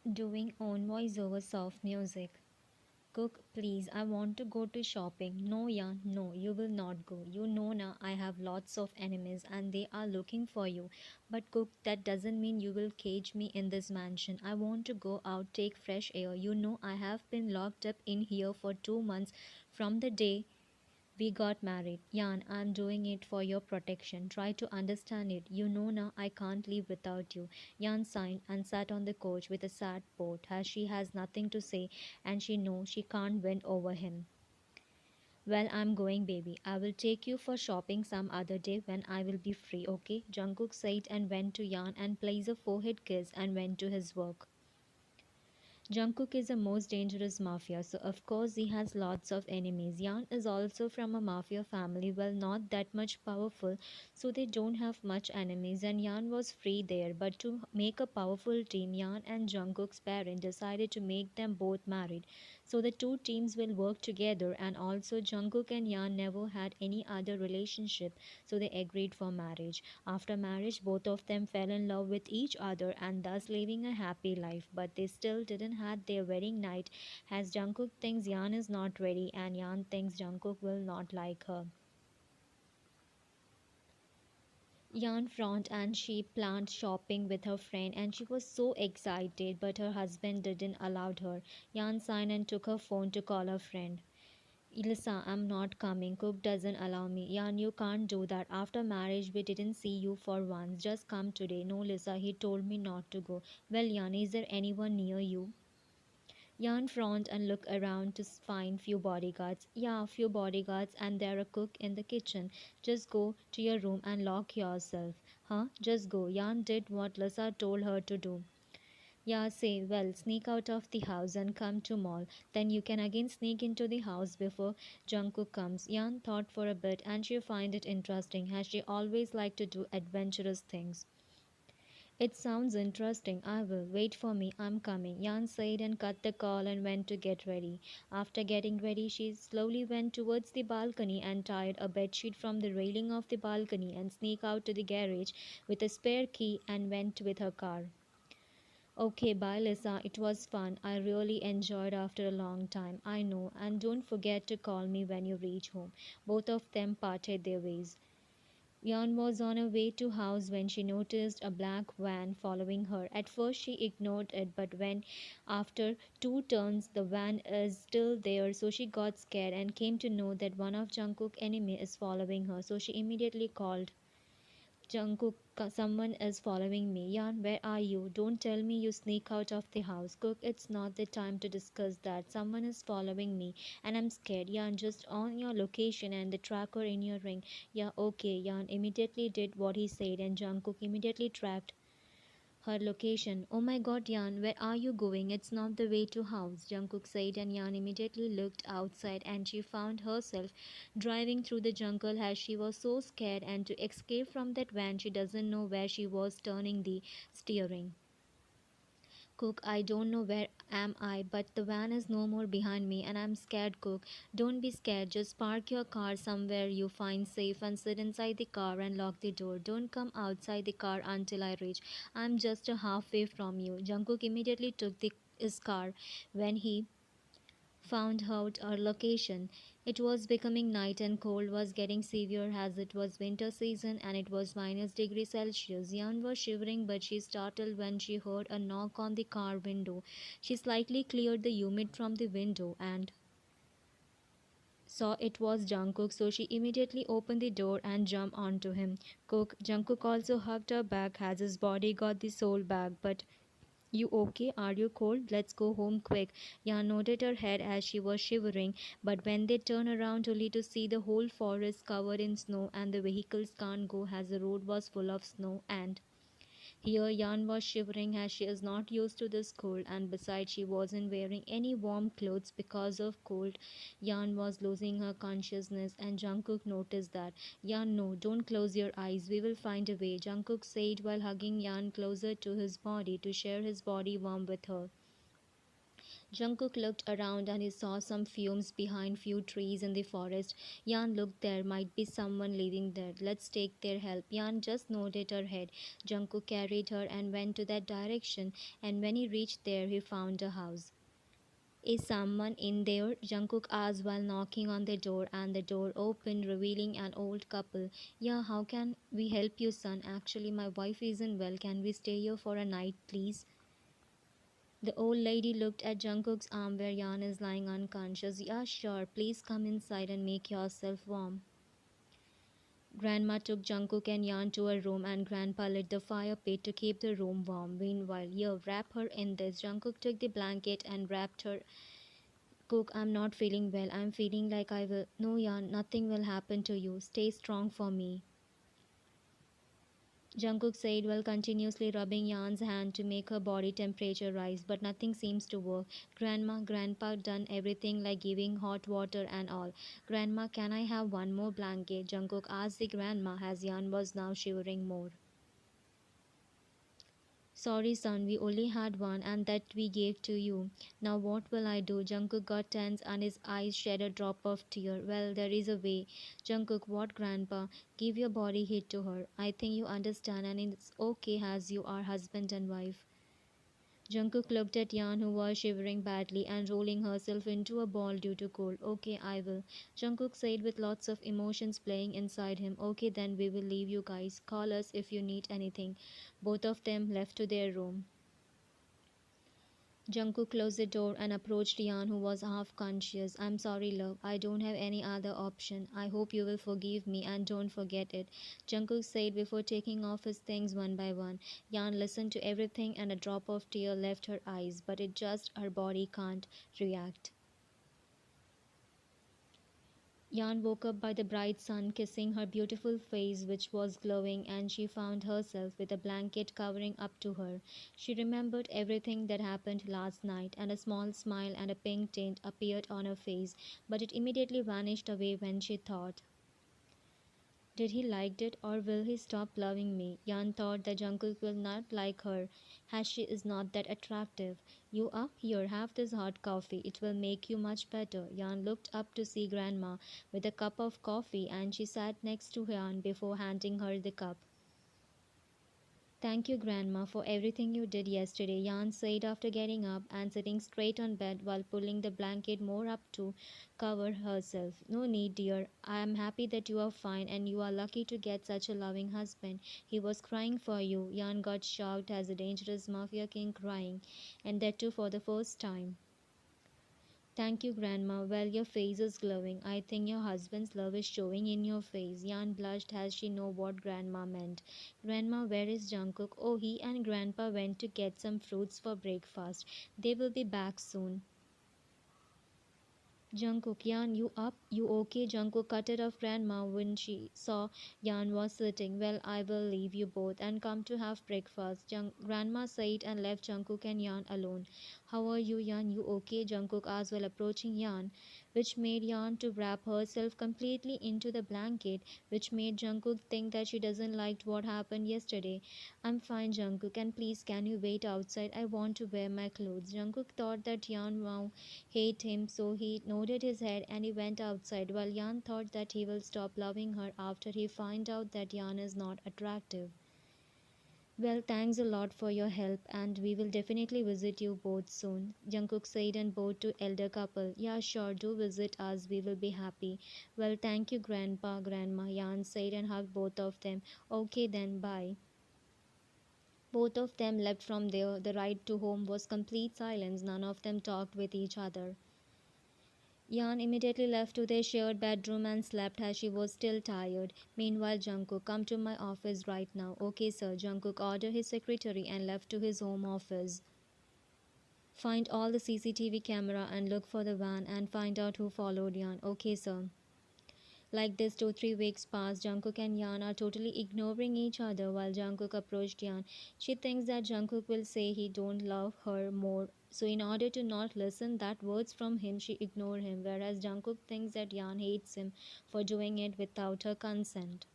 Doing own voice over soft music. Cook, please, I want to go to shopping. No, yeah, no, you will not go. You know now I have lots of enemies and they are looking for you. But Cook, that doesn't mean you will cage me in this mansion. I want to go out, take fresh air. You know I have been locked up in here for 2 months from the day we got married. Jan, I'm doing it for your protection. Try to understand it. You know now I can't live without you. Jan signed and sat on the couch with a sad port as she has nothing to say and she knows she can't win over him. Well, I'm going, baby. I will take you for shopping some other day when I will be free, okay? Jungkook said and went to Jan and placed a forehead kiss and went to his work. Jungkook is the most dangerous mafia, so of course he has lots of enemies. Yan is also from a mafia family, well, not that much powerful, so they don't have much enemies. And Yan was free there, but to make a powerful team, Yan and Jungkook's parents decided to make them both married. So the two teams will work together, and also Jungkook and Yan never had any other relationship, so they agreed for marriage. After marriage, both of them fell in love with each other and thus living a happy life. But they still didn't had their wedding night as Jungkook thinks Yan is not ready and Yan thinks Jungkook will not like her. Yan front and she planned shopping with her friend and she was so excited but her husband didn't allow her. Yan signed and took her phone to call her friend. Ilsa, I'm not coming. Cook doesn't allow me. Yan, you can't do that. After marriage, we didn't see you for once. Just come today. No, Lisa, he told me not to go. Well, Yan, is there anyone near you? Yan frowned and looked around to find few bodyguards. Yeah, few bodyguards and there a cook in the kitchen. Just go to your room and lock yourself. Huh? Just go. Yan did what Lisa told her to do. Yeah, say, well, sneak out of the house and come to mall. Then you can again sneak into the house before Jungkook comes. Yan thought for a bit and she found it interesting as she always liked to do adventurous things. It sounds interesting. I will. Wait for me. I'm coming. Yan said and cut the call and went to get ready. After getting ready, she slowly went towards the balcony and tied a bedsheet from the railing of the balcony and sneaked out to the garage with a spare key and went with her car. Okay, bye Lisa. It was fun. I really enjoyed after a long time. I know. And don't forget to call me when you reach home. Both of them parted their ways. Yan was on her way to house when she noticed a black van following her. At first she ignored it, but when after two turns the van is still there, so she got scared and came to know that one of Jungkook's enemy is following her. So she immediately called Jungkook, someone is following me. Yan, where are you? Don't tell me you sneak out of the house. Cook, it's not the time to discuss that. Someone is following me and I'm scared. Yan, just on your location and the tracker in your ring. Yeah, okay. Yan immediately did what he said and Jungkook immediately tracked her location. Oh my god, Yan, where are you going? It's not the way to house, Jungkook said, and Yan immediately looked outside and she found herself driving through the jungle as she was so scared and to escape from that van she doesn't know where she was turning the steering. Cook, I don't know where am I, but the van is no more behind me and I'm scared, Cook. Don't be scared. Just park your car somewhere you find safe and sit inside the car and lock the door. Don't come outside the car until I reach. I'm just a halfway from you. Jungkook immediately took his car when he found out our location. It was becoming night and cold was getting severe as it was winter season and it was minus degree Celsius. Yan was shivering but she startled when she heard a knock on the car window. She slightly cleared the humid from the window and saw it was Jungkook, so she immediately opened the door and jumped onto him. Jungkook also hugged her back as his body got the soul back, but you okay? Are you cold? Let's go home quick. Yan nodded her head as she was shivering, but when they turned around only to see the whole forest covered in snow and the vehicles can't go as the road was full of snow and here Yan was shivering as she is not used to this cold and besides she wasn't wearing any warm clothes because of cold. Yan was losing her consciousness and Jungkook noticed that. Yan, no, don't close your eyes. We will find a way, Jungkook said while hugging Yan closer to his body to share his body warmth with her. Jungkook looked around and he saw some fumes behind few trees in the forest. Yan looked, there might be someone living there. Let's take their help. Yan just nodded her head. Jungkook carried her and went to that direction, and when he reached there he found a house. Is someone in there? Jungkook asked while knocking on the door, and the door opened, revealing an old couple. Yeah, how can we help you, son? Actually, my wife isn't well. Can we stay here for a night, please? The old lady looked at Jungkook's arm where Yan is lying unconscious. Yeah, sure. Please come inside and make yourself warm. Grandma took Jungkook and Yan to a room, and Grandpa lit the fire pit to keep the room warm. Meanwhile, here, wrap her in this. Jungkook took the blanket and wrapped her. Cook, I'm not feeling well. I'm feeling like I will. No, Yan, nothing will happen to you. Stay strong for me. Jungkook said while continuously rubbing Yan's hand to make her body temperature rise, but nothing seems to work. Grandma, Grandpa done everything like giving hot water and all. Grandma, can I have one more blanket? Jungkook asked the grandma as Yan was now shivering more. Sorry, son, we only had one and that we gave to you. Now what will I do? Jungkook got tense and his eyes shed a drop of tear. Well, there is a way. Jungkook, what, grandpa? Give your body heat to her. I think you understand and it's okay as you are husband and wife. Jungkook looked at Yan, who was shivering badly and rolling herself into a ball due to cold. Okay, I will. Jungkook said with lots of emotions playing inside him. Okay, then we will leave you guys. Call us if you need anything. Both of them left to their room. Jungkook closed the door and approached Yan, who was half conscious. I'm sorry, love. I don't have any other option. I hope you will forgive me and don't forget it. Jungkook said before taking off his things one by one. Yan listened to everything and a drop of tear left her eyes, but it just her body can't react. Yan woke up by the bright sun kissing her beautiful face, which was glowing, and she found herself with a blanket covering up to her. She remembered everything that happened last night, and a small smile and a pink tint appeared on her face, but it immediately vanished away when she thought, did he like it or will he stop loving me? Yan thought that Jungkook will not like her as she is not that attractive. You up here, have this hot coffee. It will make you much better. Yan looked up to see Grandma with a cup of coffee and she sat next to Yan before handing her the cup. Thank you, Grandma, for everything you did yesterday, Yan said after getting up and sitting straight on bed while pulling the blanket more up to cover herself. No need, dear. I am happy that you are fine and you are lucky to get such a loving husband. He was crying for you. Yan got shocked as a dangerous mafia king crying, and that too for the first time. Thank you, Grandma. Well, your face is glowing. I think your husband's love is showing in your face. Yan blushed as she knew what Grandma meant. Grandma, where is Jungkook? Oh, he and Grandpa went to get some fruits for breakfast. They will be back soon. Jungkook, Yan, you up? You okay? Jungkook cut it off Grandma when she saw Yan was sitting. Well, I will leave you both and come to have breakfast. Grandma said and left Jungkook and Yan alone. How are you, Yan? You okay? Jungkook asked while approaching Yan, which made Yan to wrap herself completely into the blanket, which made Jungkook think that she doesn't like what happened yesterday. I'm fine, Jungkook, and please can you wait outside? I want to wear my clothes. Jungkook thought that Yan wow hate him, so he nodded his head and he went outside, while Yan thought that he will stop loving her after he find out that Yan is not attractive. Well, thanks a lot for your help, and we will definitely visit you both soon. Jungkook said and bowed to elder couple. Yeah, sure, do visit us. We will be happy. Well, thank you, Grandpa, Grandma. Yan said and hugged both of them. Okay then, bye. Both of them left from there. The ride to home was complete silence. None of them talked with each other. Yan immediately left to their shared bedroom and slept as she was still tired. Meanwhile, Jungkook, come to my office right now. Okay, sir. Jungkook ordered his secretary and left to his home office. Find all the CCTV camera and look for the van and find out who followed Yan. Okay, sir. Like this, 2-3 weeks passed. Jungkook and Yan are totally ignoring each other while Jungkook approached Yan. She thinks that Jungkook will say he don't love her more. So in order to not listen that words from him, she ignored him. Whereas Jungkook thinks that Yan hates him for doing it without her consent.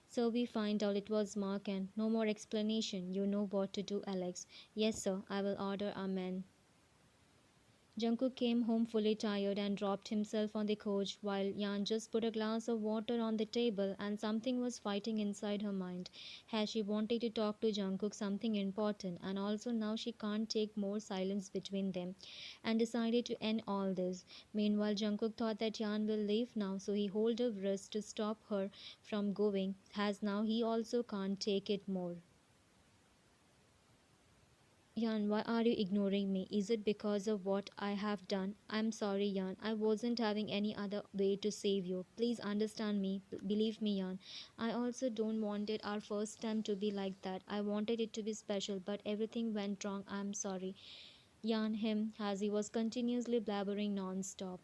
So we find out it was Mark and no more explanation. You know what to do, Alex. Yes, sir. I will order a man. Jungkook came home fully tired and dropped himself on the couch while Yan just put a glass of water on the table, and something was fighting inside her mind. Has she wanted to talk to Jungkook something important, and also now she can't take more silence between them, and decided to end all this. Meanwhile, Jungkook thought that Yan will leave now, so he held her wrist to stop her from going, as now he also can't take it more. Yan, why are you ignoring me? Is it because of what I have done? I'm sorry, Yan. I wasn't having any other way to save you. Please understand me. Believe me, Yan. I also don't wanted our first time to be like that. I wanted it to be special, but everything went wrong. I'm sorry. Yan him as he was continuously blabbering non-stop.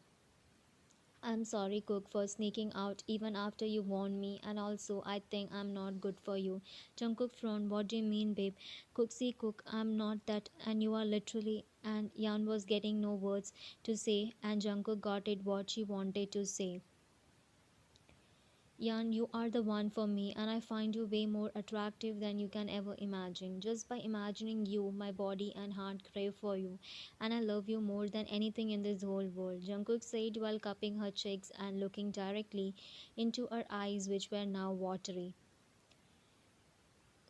I'm sorry, Cook, for sneaking out even after you warned me, and also I think I'm not good for you. Jungkook frowned. What do you mean, babe? Cook, see, Cook, I'm not that, and you are literally. And Yan was getting no words to say, and Jungkook got it what she wanted to say. Yan, you are the one for me, and I find you way more attractive than you can ever imagine. Just by imagining you, my body and heart crave for you, and I love you more than anything in this whole world, Jungkook said while cupping her cheeks and looking directly into her eyes, which were now watery.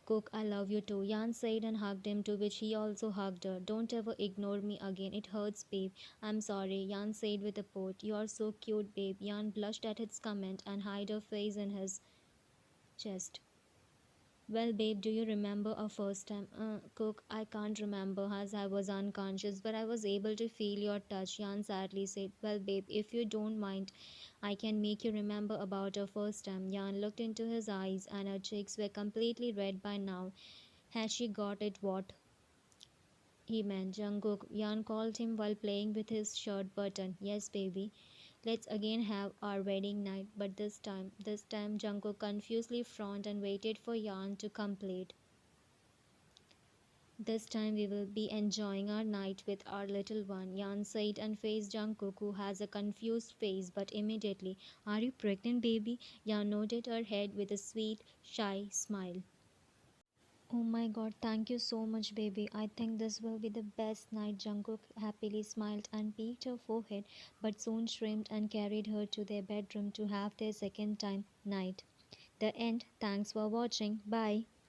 Cook, I love you too, Yan said and hugged him, to which he also hugged her. Don't ever ignore me again. It hurts, babe. I'm sorry, Yan said with a pout. You're so cute, babe. Yan blushed at his comment and hid her face in his chest. Well, babe, do you remember our first time? Cook, I can't remember as I was unconscious, but I was able to feel your touch, Yan sadly said. Well, babe, if you don't mind, I can make you remember about our first time. Yan looked into his eyes, and her cheeks were completely red by now. Has she got it what he meant? Jungkook, Yan called him while playing with his shirt button. Yes, baby. Let's again have our wedding night, but this time Jungkook confusedly frowned and waited for Yan to complete. This time we will be enjoying our night with our little one, Yan said and faced Jungkook, who has a confused face, but immediately, are you pregnant, baby? Yan nodded her head with a sweet, shy smile. Oh my god, thank you so much, baby. I think this will be the best night. Jungkook happily smiled and peeked her forehead, but soon shrimped and carried her to their bedroom to have their second time night. The end. Thanks for watching. Bye.